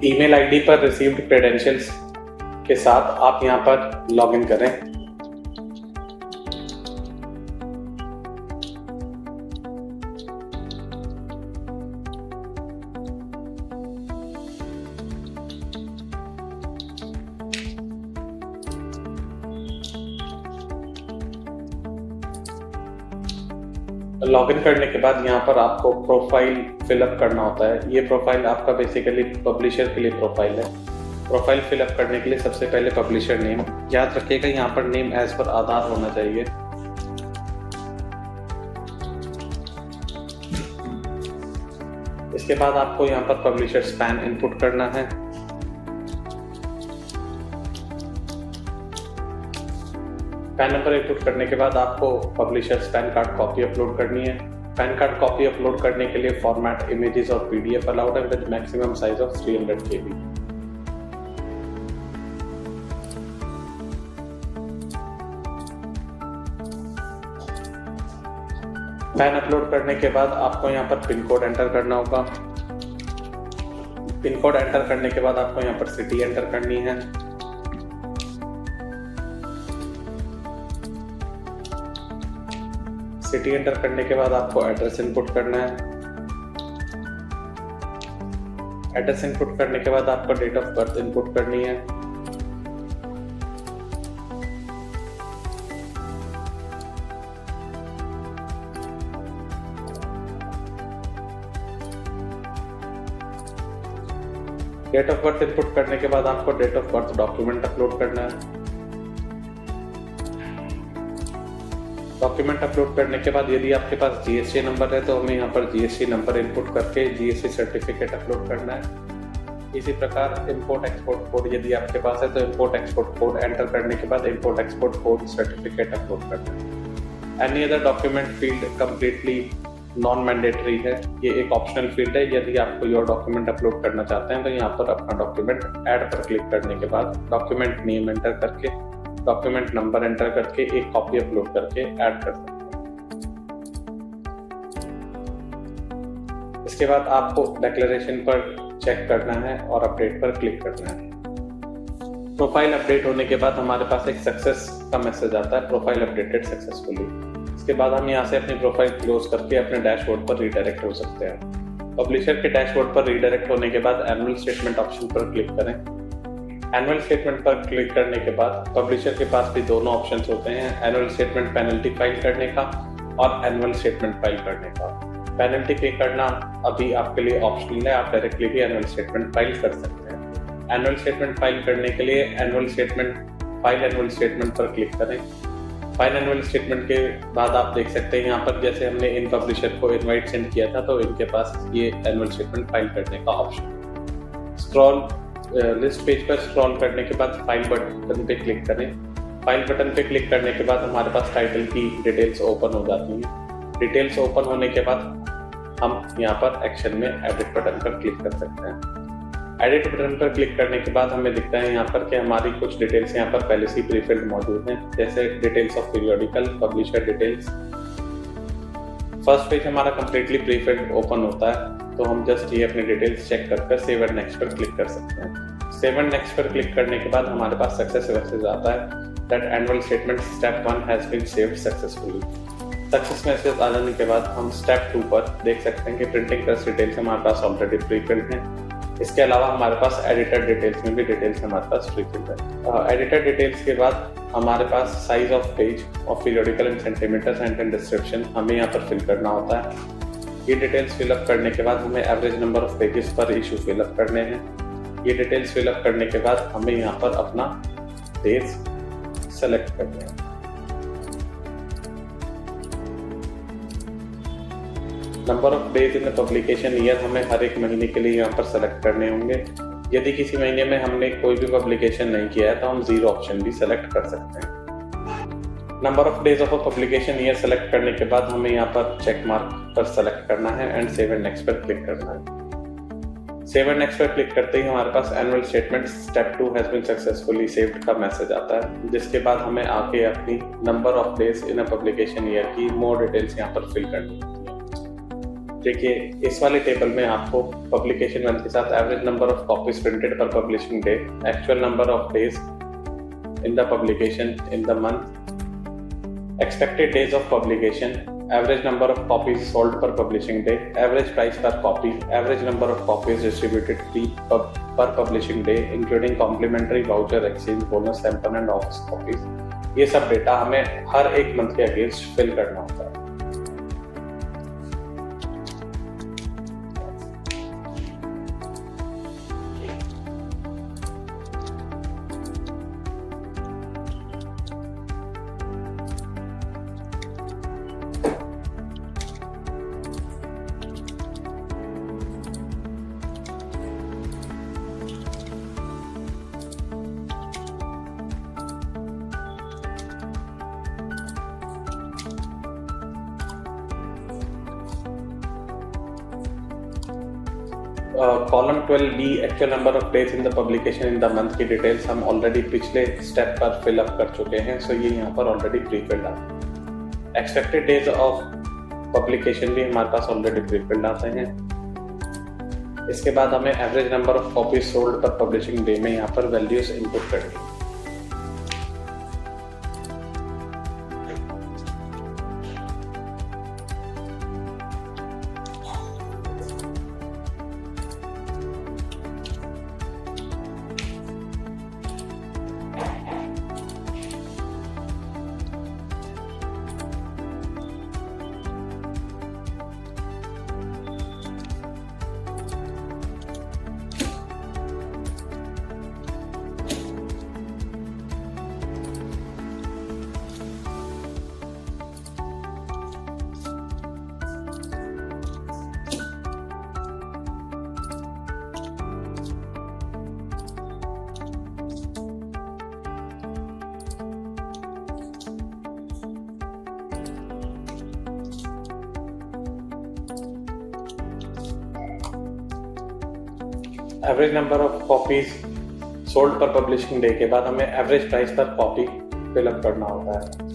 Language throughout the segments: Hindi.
ईमेल आईडी पर रिसीव्ड क्रेडेंशियल्स के साथ आप यहाँ पर लॉगिन करें। लॉगिन करने के बाद यहाँ पर आपको प्रोफाइल फिलअप करना होता है। ये प्रोफाइल आपका बेसिकली पब्लिशर के लिए प्रोफाइल है। प्रोफाइल फिलअप करने के लिए सबसे पहले पब्लिशर नेम, याद रखिएगा यहाँ पर नेम एज पर आधार होना चाहिए। इसके बाद आपको यहाँ पर पब्लिशर पैन इनपुट करना है। पैन नंबर इनपुट करने के बाद आपको publishers pan card copy upload करनी है। पैन कार्ड कॉपी अपलोड करने के लिए फॉर्मेट इमेजेस और पीडीएफ अलाउड है with maximum size of 300 KB। Pan upload करने के बाद आपको यहाँ पर पिन कोड एंटर करना होगा। पिन कोड एंटर करने के बाद आपको यहाँ पर सिटी एंटर करनी है। सिटी एंटर करने के बाद आपको एड्रेस इनपुट करना है। एड्रेस इनपुट करने के बाद आपको डेट ऑफ बर्थ इनपुट करनी है। डेट ऑफ बर्थ इनपुट करने के बाद आपको date of birth document upload करना है। डॉक्यूमेंट अपलोड करने के बाद यदि आपके पास जीएसटी नंबर है तो हमें यहाँ पर जीएसटी नंबर इनपुट करके जीएसटी सर्टिफिकेट अपलोड करना है। इसी प्रकार इंपोर्ट एक्सपोर्ट कोड यदि आपके पास है तो इंपोर्ट एक्सपोर्ट कोड एंटर करने के बाद import export code certificate upload करना है। Any other document field completely non mandatory है, ये एक ऑप्शनल फील्ड है। यदि आप कोई और डॉक्यूमेंट अपलोड करना चाहते हैं तो यहाँ पर अपना डॉक्यूमेंट ऐड पर क्लिक करने के बाद डॉक्यूमेंट नेम एंटर करके डॉक्यूमेंट नंबर एंटर करके एक कॉपी अपलोड करके ऐड कर सकते हैं। इसके बाद आपको डिक्लेरेशन पर चेक करना है और अपडेट पर क्लिक करना है। प्रोफाइल अपडेट होने के बाद हमारे पास एक सक्सेस का मैसेज आता है, प्रोफाइल अपडेटेड सक्सेसफुली। इसके बाद हम यहाँ से अपनी प्रोफाइल क्लोज करके अपने डैशबोर्ड पर रीडायरेक्ट हो सकते हैं। पब्लिशर के डैशबोर्ड पर रीडायरेक्ट होने के बाद एनुअल स्टेटमेंट ऑप्शन पर क्लिक करें। एनुअल स्टेटमेंट पर क्लिक करने के बाद पब्लिशर के पास भी दोनों ऑप्शंस होते हैं, एनुअल स्टेटमेंट पेनल्टी फाइल करने का और एनुअल स्टेटमेंट फाइल करने का। पेनल्टी पे करना अभी आपके लिए ऑप्शनल है, आप डायरेक्टली भी एनुअल स्टेटमेंट फाइल कर सकते हैं। एनुअल स्टेटमेंट फाइल करने के लिए एनुअल स्टेटमेंट पर क्लिक करें। फाइल एनुअल स्टेटमेंट के बाद आप देख सकते हैं यहाँ पर जैसे हमने इन पब्लिशर को इनवाइट सेंड किया था तो इनके पास ये एनुअल स्टेटमेंट फाइल करने का ऑप्शन। स्क्रॉल लिस्ट पेज पर स्क्रॉल करने के बाद फाइल बटन पे क्लिक करें। फाइल बटन पे क्लिक करने के बाद हमारे पास टाइटल की डिटेल्स ओपन हो जाती हैं। डिटेल्स ओपन होने के बाद हम यहाँ पर एक्शन में एडिट बटन पर क्लिक कर सकते हैं। एडिट बटन पर क्लिक करने के बाद हमें दिखता है यहाँ पर कि हमारी कुछ डिटेल्स यहाँ पर पहले से प्रीफिल्ड मौजूद हैं, जैसे details of periodical, publisher details. First page हमारा कंप्लीटली प्रीफिल्ड ओपन होता है तो हम जस्ट ये अपनी डिटेल्स चेक कर सेव एंड नेक्स्ट पर क्लिक कर सकते हैं। सेव एंड नेक्स्ट पर क्लिक करने के बाद हमारे पास सक्सेस मैसेज आता है that annual statement step 1 has been saved successfully. Success message आ जाने के बाद हम स्टेप 2 पर देख सकते हैं कि प्रिंटिंग प्रेस डिटेल्स हमारे पास ऑलरेडी प्रीफिल्ड हैं। इसके अलावा हमारे पास एडिटर डिटेल्स में भी डिटेल्स हमारे पास प्रीफिल्ड है। एडिटर डिटेल्स के बाद हमारे पास size of page of periodical in centimetres and in description हमें यहाँ पर फिल करना होता है। ये डिटेल्स फिलअप करने के बाद हमें एवरेज नंबर ऑफ पेजेस पर इशू फिलअप करने हैं। ये डिटेल्स फिलअप करने के बाद हमें यहाँ पर अपना डेज सेलेक्ट करने हैं। Number of days in publication year हमें हर एक महीने के लिए यहाँ पर सेलेक्ट करने होंगे। यदि किसी महीने में हमने कोई भी पब्लिकेशन नहीं किया है तो हम 0 ऑप्शन भी सेलेक्ट कर सकते हैं। Number of days of a publication year select करने के बाद हमें यहाँ पर चेक मार्क पर सेलेक्ट करना है एंड सेव एंड नेक्स्ट पर क्लिक करना है। सेव एंड नेक्स्ट पर क्लिक करते ही हमारे पास annual statement step 2 has been successfully saved का मैसेज आता है, जिसके बाद हमें आके अपनी number of days in a publication year की मोर डिटेल्स यहाँ पर फिल करनी होती है। देखिए इस वाले टेबल में आपको पब्लिकेशन मंथ के साथ average number of copies printed per publishing day, actual number of days in the publication in the month, expected days of publication, average number of copies sold per publishing day, average price per copy, average number of copies distributed per publishing day including complimentary voucher exchange bonus sample and office copies. ये सब डेटा हमें हर एक मंथ के अगेंस्ट फिल करना होता है। Column 12 B actual number of days in the publication in the month की डिटेल्स हम ऑलरेडी पिछले स्टेप पर फिल अप कर चुके हैं, सो ये यहाँ पर ऑलरेडी प्री फिल्ड आता है। एक्सपेक्टेड डेज ऑफ पब्लिकेशन भी हमारे पास ऑलरेडी प्री फिल्ड आते हैं। इसके बाद हमें average number of copies sold per publishing day में यहाँ पर वैल्यूज इनपुट करनी है। Average number of copies sold per publishing day के बाद हमें average price per copy fill up करना होता है।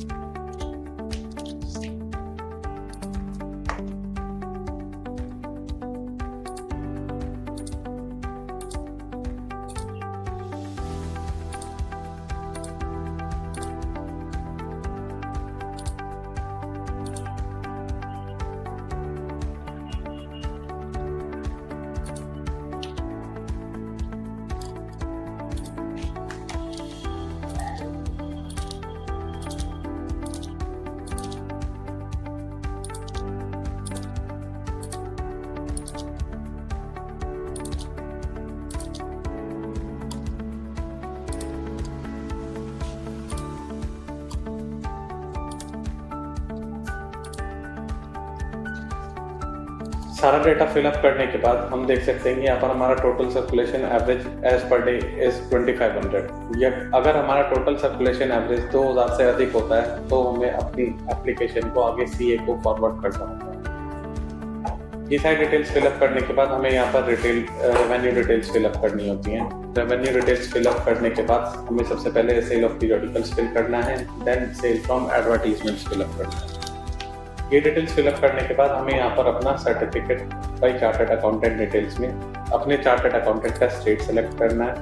सारा डेटा फिलअप करने के बाद हम देख सकते हैं कि यहाँ पर हमारा total circulation average as per day is 2500। या अगर हमारा टोटल सर्कुलेशन एवरेज 2000 से अधिक होता है तो हमें अपनी एप्लीकेशन को आगे सीए को फॉरवर्ड करना होता है। ये सारी डिटेल्स फिलअप करने के बाद हमें यहाँ पर रेवेन्यू डिटेल्स फिलअप करनी होती हैं। रेवेन्यू डिटेल्स फिलअप करने के बाद हमें सबसे पहले सेल ऑफ पीरियोडिकल्स फिल करना है, then sale from advertisements fill up करना है। ये डिटेल्स फिलअप करने के बाद हमें यहाँ पर अपना certificate bye chartered accountant details में अपने चार्टर्ड अकाउंटेंट का स्टेट सेलेक्ट करना है।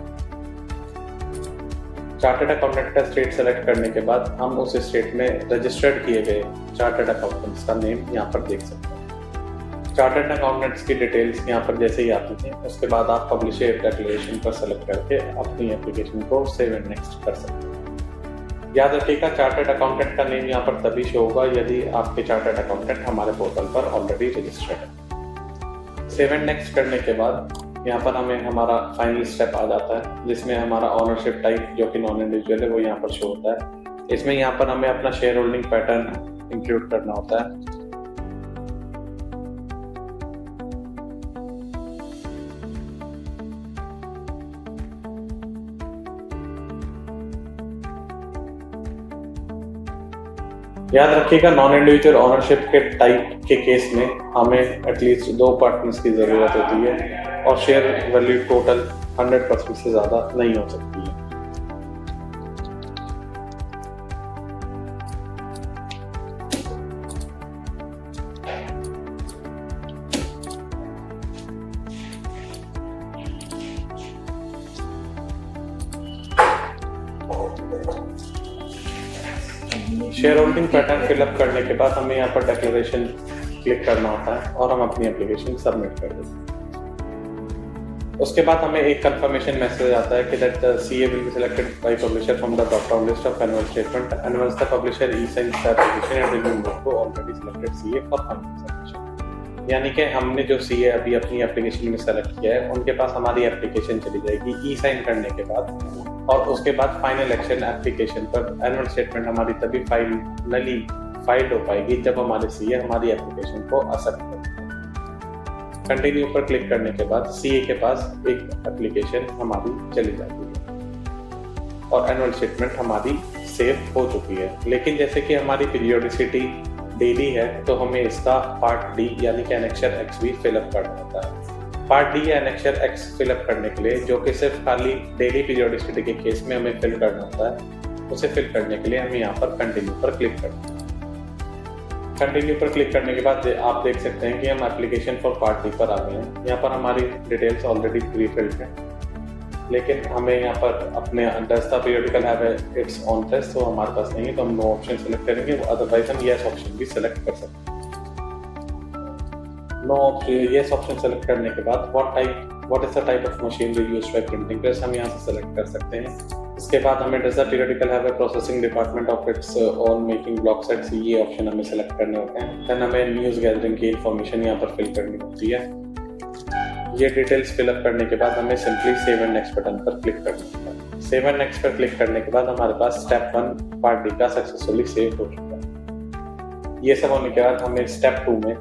चार्टर्ड अकाउंटेंट का स्टेट सेलेक्ट करने के बाद हम उस स्टेट में रजिस्टर्ड किए गए चार्टर्ड अकाउंटेंट्स का नेम यहाँ पर देख सकते हैं। चार्टर्ड अकाउंटेंट्स की डिटेल्स यहाँ पर जैसे ही आती हैं उसके बाद आप पब्लिश डिक्लेरेशन पर सेलेक्ट करके अपनी एप्लीकेशन को सेव एंड नेक्स्ट कर सकते हैं। याद रखिएगा चार्टर्ड अकाउंटेंट का नेम यहाँ पर तभी शो होगा यदि आपके चार्टर्ड अकाउंटेंट हमारे पोर्टल पर ऑलरेडी रजिस्टर्ड है। सेव एंड नेक्स्ट करने के बाद यहाँ पर हमें हमारा फाइनल स्टेप आ जाता है जिसमें हमारा ओनरशिप टाइप जो कि नॉन इंडिविजुअल है वो यहाँ पर शो होता है। इसमें यहाँ पर हमें अपना शेयर होल्डिंग पैटर्न इंक्लूड करना होता है। याद रखिएगा नॉन इंडिविजुअल ओनरशिप के टाइप के केस में हमें एटलीस्ट 2 पार्टनर्स की ज़रूरत होती है और शेयर वैल्यू टोटल 100% से ज़्यादा नहीं हो सकती है। शेयर होल्डिंग पैटर्न फिलअप करने के बाद हमें यहाँ पर डिक्लेरेशन क्लिक करना होता है और हम अपनी एप्लीकेशन सबमिट कर देते हैं। उसके बाद हमें एक कंफर्मेशन मैसेज आता है कि that the CA will be selected by publisher from the drop down list of annual statement and once the publisher esigns the application and will move to already selected CA for final submission. यानी कि हमने जो सीए अभी अपनी एप्लीकेशन में सेलेक्ट किया है उनके पास हमारी एप्लीकेशन चली जाएगी ई-साइन करने के बाद, और उसके बाद फाइनल एक्शन एप्लीकेशन पर एनुअल स्टेटमेंट हमारी तभी फाइनली फाइल हो पाएगी जब हमारे सीए हमारी एप्लीकेशन को एक्सेप्ट करें। कंटिन्यू पर क्लिक करने के बाद सीए के पास एक एप्लीकेशन हमारी चली जाती है और एनुअल स्टेटमेंट हमारी सेव हो चुकी है। लेकिन जैसे कि हमारी पीरियोडिसिटी डेली है तो हमें इसका पार्ट डी यानी कि एनेक्सर एक्स भी फिलअप करना होता है। पार्ट डी या एनेक्सर एक्स फिलअप करने के लिए, जो कि सिर्फ खाली डेली पीरियोडिसिटी के केस में हमें फिल करना होता है, उसे फिल करने के लिए हमें यहाँ पर कंटिन्यू पर क्लिक करना है। कंटिन्यू पर क्लिक करने के बाद आप देख सकते हैं कि हम एप्लीकेशन फॉर पार्ट डी पर आ गए हैं। यहाँ पर हमारी डिटेल्स ऑलरेडी प्री फिल्ड हैं, लेकिन हमें यहाँ पर अपने does the periodical have its on test तो हमारे पास नहीं है, तो हम नो ऑप्शन सेलेक्ट करेंगे, अदरवाइज हम येस ऑप्शन भी सेलेक्ट कर सकते हैं। No option yes option select करने के बाद what is the type of machinery used for printing press हम यहाँ से सेलेक्ट कर सकते हैं। इसके बाद हमें does the periodical have a processing department of its own making block sets, ये ऑप्शन हमें सेलेक्ट करने होते हैं। देन हमें न्यूज़ गैदरिंग की इन्फॉर्मेशन यहाँ पर फिल करनी होती है। ये डिटेल्स फिलअप करने के बाद हमें simply save and next button पर क्लिक करना होता है। सेव एंड नेक्स्ट पर क्लिक करने के बाद हमारे पास स्टेप 1 पार्ट डी का सक्सेसफुली सेव हो चुका है। ये सब होने के बाद हमें स्टेप 2 में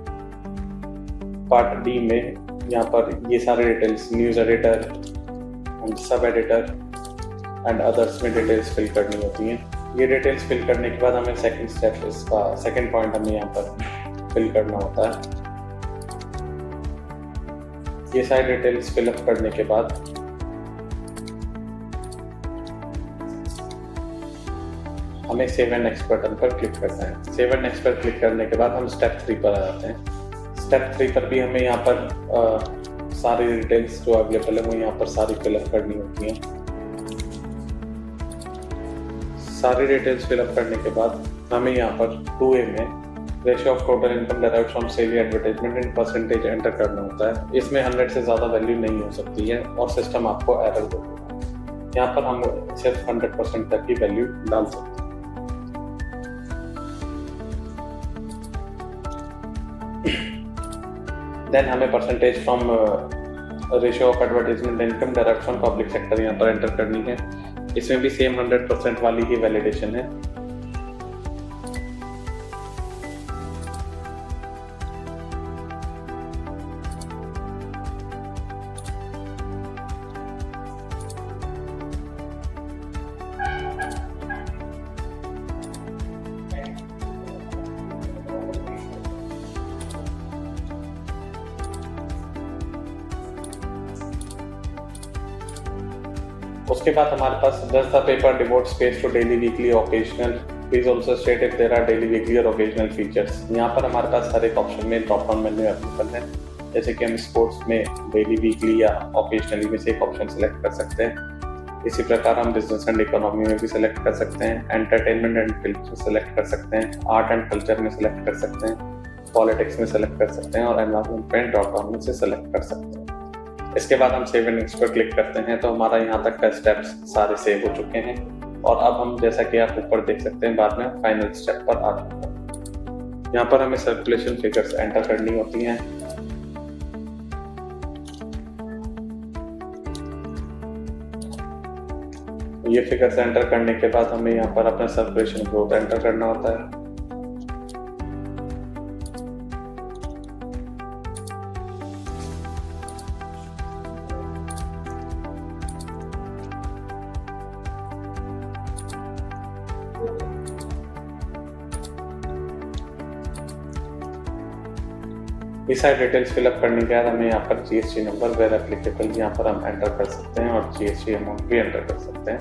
पार्ट डी में यहाँ पर ये सारे details news editor and sub editor and others में डिटेल्स फिल करनी होती हैं। ये डिटेल्स फिल करने के बाद हमें सेकंड स्टेप, इसका सेकंड पॉइंट हमें यहाँ पर फिल करना होता है। ये सारी डिटेल्स फिलअप करने के बाद हमें सेव एंड नेक्स्ट बटन पर क्लिक करना है। सेव एंड नेक्स्ट पर क्लिक करने के बाद हम स्टेप 3 पर आ जाते हैं। स्टेप 3 पर भी हमें यहाँ पर सारी डिटेल्स जो अवेलेबल है वो यहाँ पर सारी फिलअप करनी होती हैं। सारी डिटेल्स फिलअप करने के बाद हमें यहाँ पर 2A में ratio of total income derived from sale या एडवर्टाइजमेंट इन परसेंटेज एंटर करना होता है। इसमें 100 से ज़्यादा वैल्यू नहीं हो सकती है और सिस्टम आपको एरर देगा। यहाँ पर हम सिर्फ 100% तक की वैल्यू डाल सकते हैं। देन हमें percentage from ratio of advertisement income derived from public sector यहाँ पर एंटर करनी है। इसमें भी सेम 100% वाली ही वैलिडेशन है। उसके बाद हमारे पास does the paper devote space to daily weekly occasional, please also state if there are daily weekly और ओकेजनल फीचर्स। यहाँ पर हमारे पास हर एक ऑप्शन में ड्रॉप डाउन मेन्यू अवेलेबल है। जैसे कि हम स्पोर्ट्स में डेली वीकली या ओकेजनली में से एक ऑप्शन सेलेक्ट कर सकते हैं। इसी प्रकार हम बिजनेस एंड इकोनॉमी में भी सिलेक्ट कर सकते हैं, एंटरटेनमेंट एंड फिल्म सेलेक्ट कर सकते हैं, आर्ट एंड कल्चर में सिलेक्ट कर सकते हैं, पॉलिटिक्स में सेलेक्ट कर सकते हैं और एनवायरमेंट में ड्रॉप डाउन में से सेलेक्ट कर सकते हैं। इसके बाद हम सेव एंड नेक्स्ट पर क्लिक करते हैं तो हमारा यहाँ तक का स्टेप्स सारे सेव हो चुके हैं और अब हम जैसा कि आप ऊपर देख सकते हैं बाद में फाइनल स्टेप पर आ चुके हैं। यहाँ पर हमें सर्कुलेशन फिगर्स एंटर करनी होती हैं। ये फिगर्स एंटर करने के बाद हमें यहाँ पर अपना सर्कुलेशन ग्रोथ एंटर करना होता है। ये सारी डिटेल्स फिलअप करने के बाद हमें यहाँ पर जीएसटी नंबर वेयर एप्लीकेबल यहाँ पर हम एंटर कर सकते हैं और जीएसटी अमाउंट भी एंटर कर सकते हैं।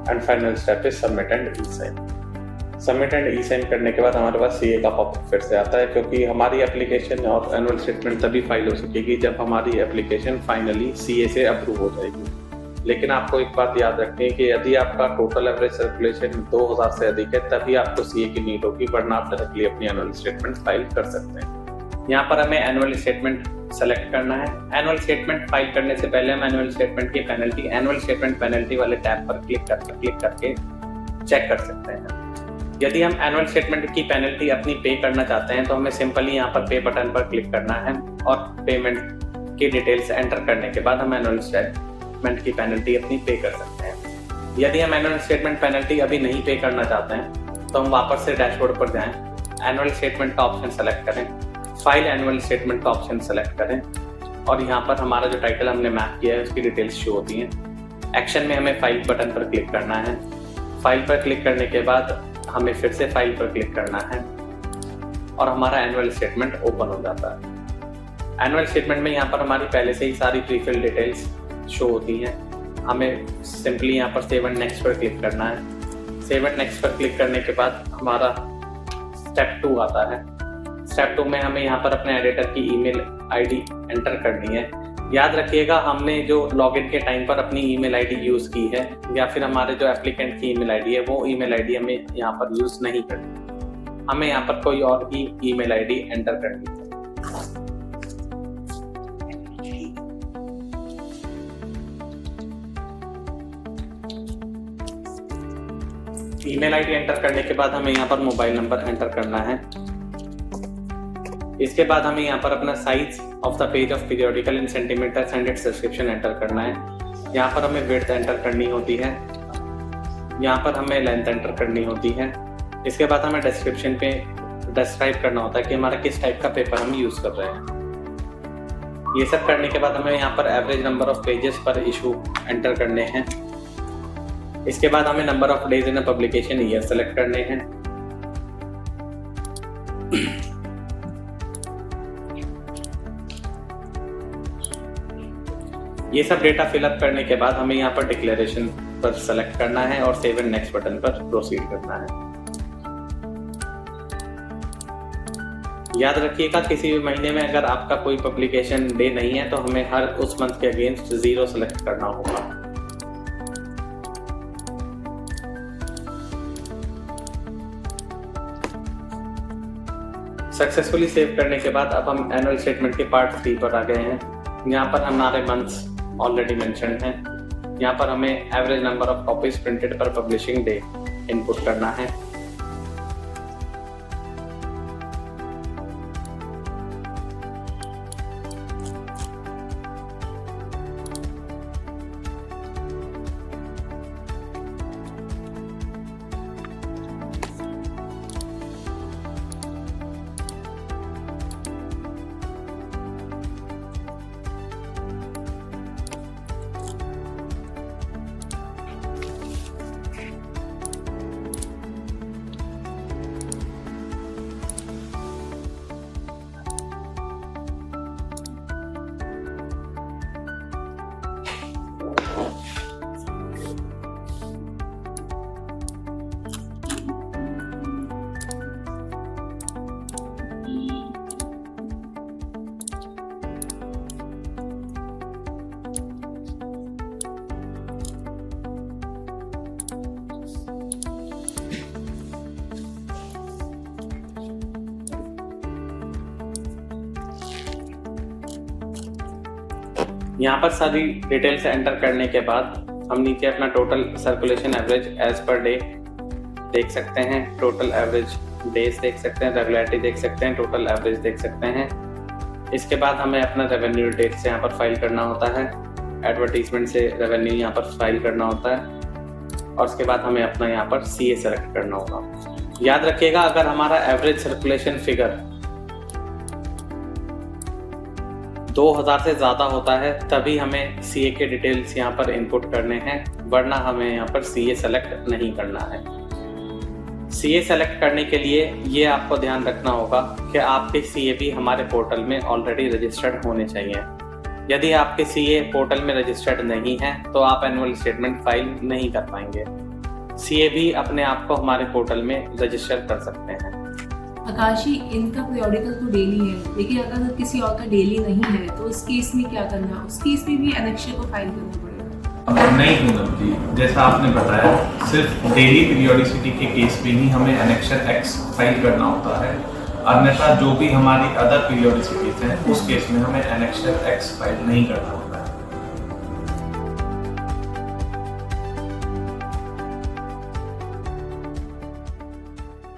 And final step is submit and e sign. Submit and e sign करने के बाद हमारे पास सीए का पॉपअप फिर से आता है, क्योंकि हमारी एप्लीकेशन और एनुअल स्टेटमेंट तभी फाइल हो सकेगी जब हमारी एप्लीकेशन फाइनली सीए से अप्रूव हो जाएगी। लेकिन आपको एक बात याद रखनी है कि यदि आपका टोटल एवरेज सर्कुलेशन 2000 से अधिक है तभी आपको सीए की नीड होगी, वरना आप डायरेक्टली अपनी एनुअल स्टेटमेंट फाइल कर सकते हैं। यहाँ पर हमें एनुअल स्टेटमेंट सेलेक्ट करना है। एनुअल स्टेटमेंट फाइल करने से पहले हम एनुअल स्टेटमेंट की पेनल्टी, एनुअल स्टेटमेंट पेनल्टी वाले टैब पर क्लिक करके चेक कर सकते हैं। यदि हम एनुअल स्टेटमेंट की पेनल्टी अपनी पे करना चाहते हैं तो हमें सिंपली यहाँ पर पे बटन पर क्लिक करना है और पेमेंट की डिटेल्स एंटर करने के बाद हम एनुअल स्टेटमेंट की पेनल्टी अपनी पे कर सकते हैं। यदि हम एनुअल स्टेटमेंट पेनल्टी अभी नहीं पे करना चाहते हैं तो हम वापस से डैशबोर्ड पर जाएं, एनुअल स्टेटमेंट का ऑप्शन सेलेक्ट करें, फाइल एनुअल स्टेटमेंट का ऑप्शन सेलेक्ट करें और यहाँ पर हमारा जो टाइटल हमने मैप किया है उसकी डिटेल्स शो होती हैं। एक्शन में हमें फाइल बटन पर क्लिक करना है। फाइल पर क्लिक करने के बाद हमें फिर से फाइल पर क्लिक करना है और हमारा एनुअल स्टेटमेंट ओपन हो जाता है। एनुअल स्टेटमेंट में यहाँ पर हमारी पहले से ही सारी प्रीफिल डिटेल्स शो होती हैं। हमें सिंपली यहाँ पर सेव एंड नेक्स्ट पर क्लिक करना है। सेव एंड नेक्स्ट पर क्लिक करने के बाद हमारा स्टेप 2 आता है। स्टेप 2 में हमें यहाँ पर अपने एडिटर की ईमेल आईडी एंटर करनी है। याद रखिएगा, हमने जो लॉगिन के टाइम पर अपनी ईमेल आईडी यूज की है या फिर हमारे जो एप्लीकेंट की ईमेल आईडी है वो ईमेल आईडी हमें यहाँ पर यूज नहीं करनी। हमें यहाँ पर कोई और ही ईमेल आईडी एंटर करनी है। ईमेल आईडी एंटर करने के बाद हमें यहाँ पर मोबाइल नंबर एंटर करना है। इसके बाद हमें यहाँ पर अपना size of the page of periodical in centimetres and its description enter करना है। यहाँ पर हमें विड्थ एंटर करनी होती है, यहाँ पर हमें लेंथ एंटर करनी होती है। इसके बाद हमें डिस्क्रिप्शन पे डिस्क्राइब करना होता है कि हमारा किस टाइप का पेपर हम यूज कर रहे हैं। ये सब करने के बाद हमें यहाँ पर एवरेज नंबर ऑफ पेजेस पर इशू एंटर करने हैं। इसके बाद हमें number of days in a publication year select करने हैं। ये सब डेटा फिलअप करने के बाद हमें यहाँ पर डिक्लेरेशन पर सेलेक्ट करना है और सेव एंड नेक्स्ट बटन पर प्रोसीड करना है। याद रखिएगा, किसी भी महीने में अगर आपका कोई पब्लिकेशन डे नहीं है तो हमें हर उस मंथ के अगेंस्ट 0 सेलेक्ट करना होगा। सक्सेसफुली सेव करने के बाद अब हम एनुअल स्टेटमेंट के पार्ट 3 पर आ गए हैं। यहाँ पर हमारे मंथ्स ऑलरेडी मेंशन्ड हैं। यहाँ पर हमें average number of copies printed per publishing day input करना है। यहाँ पर सारी डिटेल्स एंटर करने के बाद हम नीचे अपना total circulation average as per day देख सकते हैं, टोटल एवरेज डेज देख सकते हैं, रेगुलरिटी देख सकते हैं, टोटल एवरेज देख सकते हैं। इसके बाद हमें अपना रेवेन्यू डेट से यहाँ पर फाइल करना होता है, एडवर्टीजमेंट से रेवेन्यू यहाँ पर फाइल करना होता है और उसके बाद हमें अपना यहाँ पर सीए सेलेक्ट करना होगा। याद रखिएगा, अगर हमारा एवरेज सर्कुलेशन फिगर 2000 से ज़्यादा होता है तभी हमें सीए के डिटेल्स यहाँ पर इनपुट करने हैं, वरना हमें यहाँ पर सीए सेलेक्ट नहीं करना है। सीए सेलेक्ट करने के लिए ये आपको ध्यान रखना होगा कि आपके सीए भी हमारे पोर्टल में ऑलरेडी रजिस्टर्ड होने चाहिए। यदि आपके सीए पोर्टल में रजिस्टर्ड नहीं है तो आप एनुअल स्टेटमेंट फाइल नहीं कर पाएंगे। सीए भी अपने आप को हमारे पोर्टल में रजिस्टर कर सकते हैं। आकाशी, इनका पीरियोडिकल तो डेली है, लेकिन अगर किसी और का डेली नहीं है तो उस केस में क्या करना? उस केस में भी एनेक्शर को फाइल करना पड़ेगा। नहीं पूनम जी, जैसा आपने बताया सिर्फ डेली पीरियोडिसिटी के केस में ही हमें एनेक्शर एक्स फाइल करना होता है, अन्यथा जो भी हमारी अदर पीरियोडिसिटीज हैं उस केस में हमें एनेक्शर एक्स फाइल नहीं करना होता।